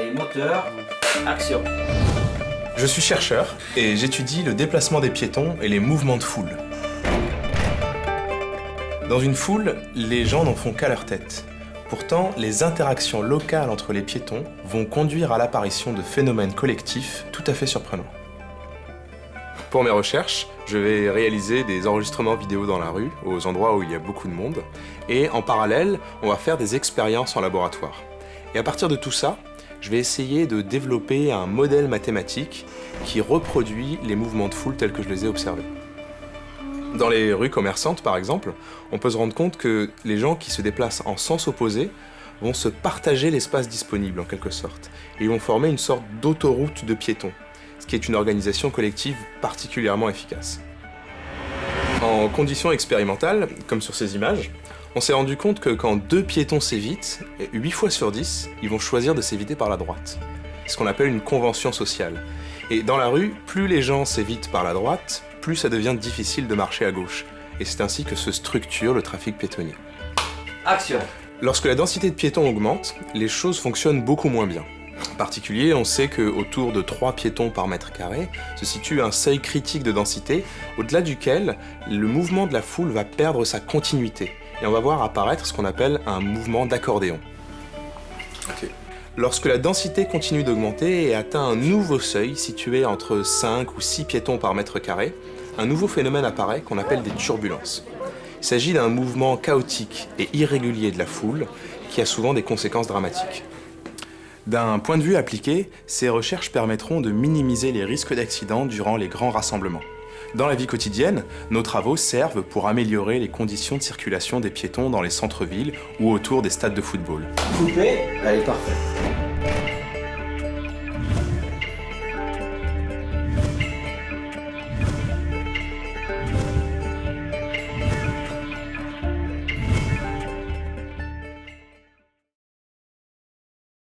Allez, moteur, action. Je suis chercheur et j'étudie le déplacement des piétons et les mouvements de foule. Dans une foule, les gens n'en font qu'à leur tête. Pourtant, les interactions locales entre les piétons vont conduire à l'apparition de phénomènes collectifs tout à fait surprenants. Pour mes recherches, je vais réaliser des enregistrements vidéo dans la rue, aux endroits où il y a beaucoup de monde, et en parallèle, on va faire des expériences en laboratoire. Et à partir de tout ça, je vais essayer de développer un modèle mathématique qui reproduit les mouvements de foule tels que je les ai observés. Dans les rues commerçantes, par exemple, on peut se rendre compte que les gens qui se déplacent en sens opposé vont se partager l'espace disponible, en quelque sorte. Et ils vont former une sorte d'autoroute de piétons, ce qui est une organisation collective particulièrement efficace. En conditions expérimentales, comme sur ces images, on s'est rendu compte que quand 2 piétons s'évitent, 8 fois sur 10, ils vont choisir de s'éviter par la droite. C'est ce qu'on appelle une convention sociale. Et dans la rue, plus les gens s'évitent par la droite, plus ça devient difficile de marcher à gauche. Et c'est ainsi que se structure le trafic piétonnier. Action. Lorsque la densité de piétons augmente, les choses fonctionnent beaucoup moins bien. En particulier, on sait qu'autour de 3 piétons par mètre carré se situe un seuil critique de densité, au-delà duquel le mouvement de la foule va perdre sa continuité. Et on va voir apparaître ce qu'on appelle un mouvement d'accordéon. Lorsque la densité continue d'augmenter et atteint un nouveau seuil situé entre 5 ou 6 piétons par mètre carré, un nouveau phénomène apparaît qu'on appelle des turbulences. Il s'agit d'un mouvement chaotique et irrégulier de la foule qui a souvent des conséquences dramatiques. D'un point de vue appliqué, ces recherches permettront de minimiser les risques d'accidents durant les grands rassemblements. Dans la vie quotidienne, nos travaux servent pour améliorer les conditions de circulation des piétons dans les centres-villes ou autour des stades de football. Coupé, allez, parfait.